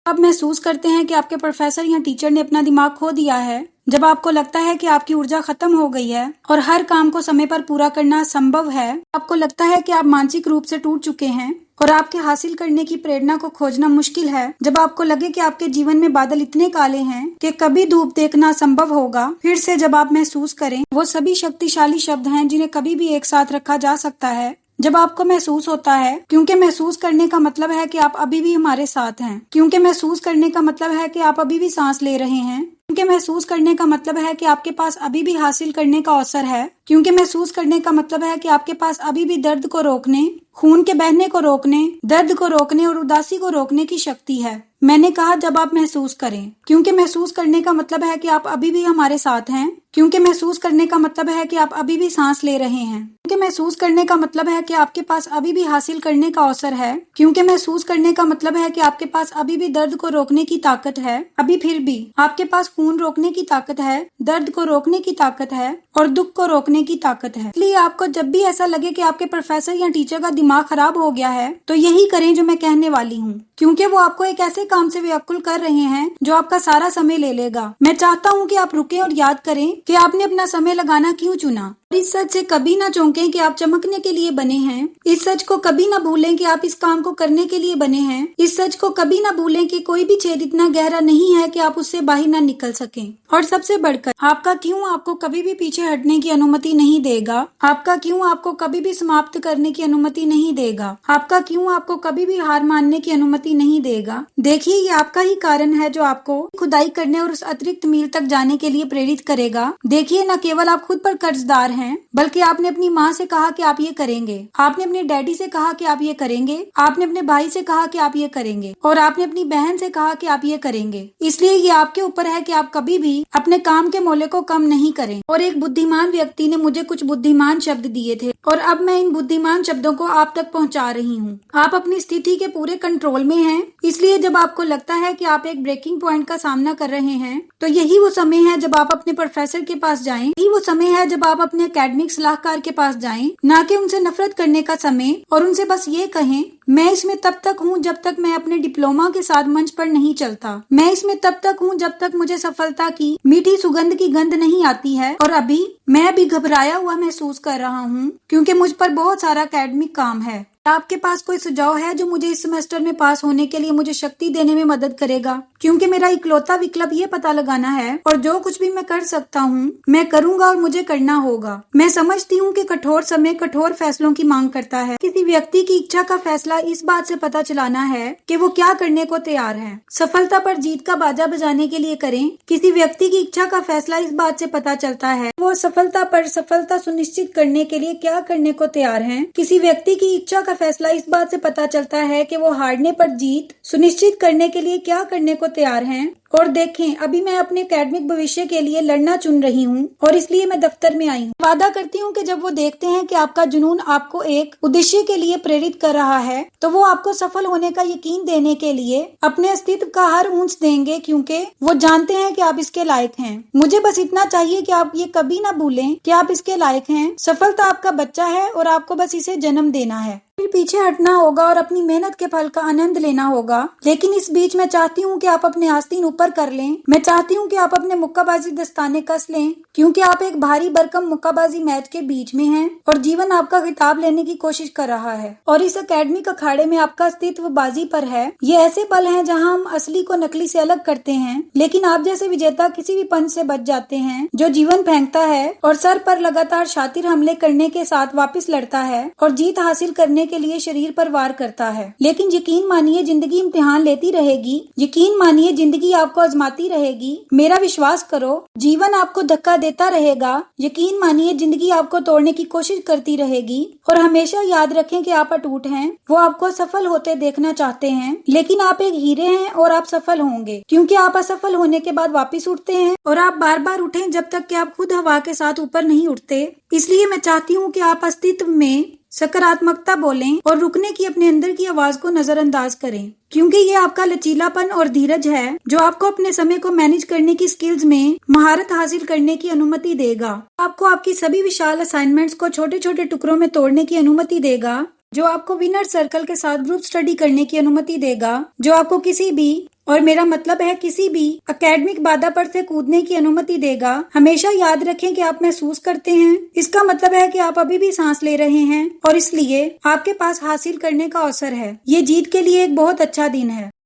आप महसूस करते हैं कि आपके प्रोफेसर या टीचर ने अपना दिमाग खो दिया है, जब आपको लगता है कि आपकी ऊर्जा खत्म हो गई है और हर काम को समय पर पूरा करना संभव है, आपको लगता है कि आप मानसिक रूप से टूट चुके हैं और आपके हासिल करने की प्रेरणा को खोजना मुश्किल है, जब आपको लगे कि आपके जीवन में बादल इतने काले हैं कि कभी धूप देखना संभव होगा, फिर से जब आप महसूस करें वो सभी शक्तिशाली शब्द हैं जिन्हें कभी भी एक साथ रखा जा सकता है। जब आपको महसूस होता है, क्योंकि महसूस करने का मतलब है कि आप अभी भी हमारे साथ हैं, क्योंकि महसूस करने का मतलब है कि आप अभी भी सांस ले रहे हैं, क्योंकि महसूस करने का मतलब है कि आपके पास अभी भी हासिल करने का अवसर है, क्योंकि महसूस करने का मतलब है कि आपके पास अभी भी दर्द को रोकने, खून के बहने को रोकने, दर्द को रोकने और उदासी को रोकने की शक्ति है। मैंने कहा जब आप महसूस करें, क्योंकि महसूस करने का मतलब है कि आप अभी भी हमारे साथ हैं, क्योंकि महसूस करने का मतलब है कि आप अभी भी सांस ले रहे हैं, क्योंकि महसूस करने का मतलब है कि आपके पास अभी भी हासिल करने का अवसर है, क्योंकि महसूस करने का मतलब है कि आपके पास अभी भी दर्द को रोकने की ताकत है, अभी फिर भी आपके पास खून रोकने की ताकत है, दर्द को रोकने की ताकत है और दुख को रोकने की ताकत है। इसलिए आपको जब भी ऐसा लगे कि आपके प्रोफेसर या टीचर का दिमाग खराब हो गया है, तो यही करें जो मैं कहने वाली हूँ, क्योंकि वो आपको एक ऐसे काम से व्याकुल कर रहे हैं जो आपका सारा समय ले लेगा। मैं चाहता हूँ कि आप रुकें और याद करें कि आपने अपना समय लगाना क्यों चुना। इस सच से कभी ना चौंकें कि आप चमकने के लिए बने हैं। इस सच को कभी ना भूलें कि आप इस काम को करने के लिए बने हैं। इस सच को कभी ना भूलें कि कोई भी छेद इतना गहरा नहीं है कि आप उससे बाहर ना निकल सकें। और सबसे बढ़कर आपका क्यों आपको कभी भी पीछे हटने की अनुमति नहीं देगा। आपका क्यों आपको कभी भी समाप्त करने की अनुमति नहीं देगा। आपका क्यों आपको कभी भी हार मानने की अनुमति नहीं देगा। देखिए, ये आपका ही कारण है जो आपको खुदाई करने और उस अतिरिक्त मील तक जाने के लिए प्रेरित करेगा। देखिए, न केवल आप खुद पर कर्जदार हैं, बल्कि आपने अपनी माँ से कहा कि आप ये करेंगे, आपने अपने डैडी से कहा कि आप ये करेंगे, आपने अपने भाई से कहा कि आप ये करेंगे और आपने अपनी बहन से कहा कि आप ये करेंगे। इसलिए ये आपके ऊपर है कि आप कभी भी अपने काम के मूल्य को कम नहीं करें। और एक बुद्धिमान व्यक्ति ने मुझे कुछ बुद्धिमान शब्द दिए थे और अब मैं इन बुद्धिमान शब्दों को आप तक पहुँचा रही हूँ। आप अपनी स्थिति के पूरे कंट्रोल में हैं, इसलिए जब आपको लगता है कि आप एक ब्रेकिंग पॉइंट का सामना कर रहे हैं, तो यही वो समय है जब आप अपने प्रोफेसर के पास जाएं। यही वो समय है जब आप अपने एकेडमिक सलाहकार के पास जाएं, ना कि उनसे नफरत करने का समय, और उनसे बस ये कहें, मैं इसमें तब तक हूँ जब तक मैं अपने डिप्लोमा के साथ मंच पर नहीं चलता। मैं इसमें तब तक हूँ जब तक मुझे सफलता की मीठी सुगंध की गंध नहीं आती है। और अभी मैं भी घबराया हुआ महसूस कर रहा हूँ, क्योंकि मुझ पर बहुत सारा एकेडमिक काम है। आपके पास कोई सुझाव है जो मुझे इस सेमेस्टर में पास होने के लिए मुझे शक्ति देने में मदद करेगा? क्योंकि मेरा इकलौता विकल्प ये पता लगाना है, और जो कुछ भी मैं कर सकता हूँ मैं करूँगा और मुझे करना होगा। मैं समझती हूँ कि कठोर समय कठोर फैसलों की मांग करता है। किसी व्यक्ति की इच्छा का फैसला इस बात से पता चलाना है कि वो क्या करने को तैयार है। सफलता पर जीत का बाजा बजाने के लिए करें। किसी व्यक्ति की इच्छा का फैसला इस बात से पता चलता है वो सफलता पर सफलता सुनिश्चित करने के लिए क्या करने को तैयार है। किसी व्यक्ति की इच्छा का फैसला इस बात से पता चलता है कि वो हारने पर जीत सुनिश्चित करने के लिए क्या करने को तैयार हैं। और देखें, अभी मैं अपने एकेडमिक भविष्य के लिए लड़ना चुन रही हूँ और इसलिए मैं दफ्तर में आई हूँ। वादा करती हूँ कि जब वो देखते हैं कि आपका जुनून आपको एक उद्देश्य के लिए प्रेरित कर रहा है, तो वो आपको सफल होने का यकीन देने के लिए अपने अस्तित्व का हर ऊंच देंगे, क्योंकि वो जानते हैं कि आप इसके लायक हैं। मुझे बस इतना चाहिए कि आप ये कभी ना भूलें कि आप इसके लायक हैं। सफलता आपका बच्चा है और आपको बस इसे जन्म देना है। फिर पीछे हटना होगा और अपनी मेहनत के फल का आनंद लेना होगा। लेकिन इस बीच मैं चाहती हूँ कि आप अपने आस्तीन ऊपर कर लें। मैं चाहती हूँ कि आप अपने मुक्काबाजी दस्ताने कस लें, क्योंकि आप एक भारी भरकम मुक्काबाजी मैच के बीच में हैं और जीवन आपका खिताब लेने की कोशिश कर रहा है। और इस एकेडमिक अखाड़े में आपका अस्तित्व बाजी पर है। ये ऐसे पल हैं जहाँ हम असली को नकली से अलग करते हैं, लेकिन आप जैसे विजेता किसी भी पंच से बच जाते हैं जो जीवन फेंकता है और सर पर लगातार शातिर हमले करने के साथ वापस लड़ता है और जीत हासिल करने के लिए शरीर पर वार करता है। लेकिन यकीन मानिए, जिंदगी इम्तिहान लेती रहेगी। यकीन मानिए, जिंदगी आपको आजमाती रहेगी। मेरा विश्वास करो, जीवन आपको धक्का देता रहेगा। यकीन मानिए, जिंदगी आपको तोड़ने की कोशिश करती रहेगी। और हमेशा याद रखें कि आप अटूट हैं। वो आपको सफल होते देखना चाहते हैं, लेकिन आप एक हीरे हैं और आप सफल होंगे, क्योंकि आप असफल होने के बाद वापस उठते हैं और आप बार बार उठें जब तक कि आप खुद हवा के साथ ऊपर नहीं उठते। इसलिए मैं चाहती हूँ कि आप अस्तित्व में सकारात्मकता बोलें और रुकने की अपने अंदर की आवाज को नजरअंदाज करें, क्योंकि ये आपका लचीलापन और धीरज है जो आपको अपने समय को मैनेज करने की स्किल्स में महारत हासिल करने की अनुमति देगा। आपको आपकी सभी विशाल असाइनमेंट्स को छोटे छोटे टुकड़ों में तोड़ने की अनुमति देगा, जो आपको विनर सर्कल के साथ ग्रुप स्टडी करने की अनुमति देगा, जो आपको किसी भी और मेरा मतलब है किसी भी एकेडमिक बाधा पर से कूदने की अनुमति देगा। हमेशा याद रखें कि आप महसूस करते हैं, इसका मतलब है कि आप अभी भी सांस ले रहे हैं और इसलिए आपके पास हासिल करने का अवसर है। ये जीत के लिए एक बहुत अच्छा दिन है।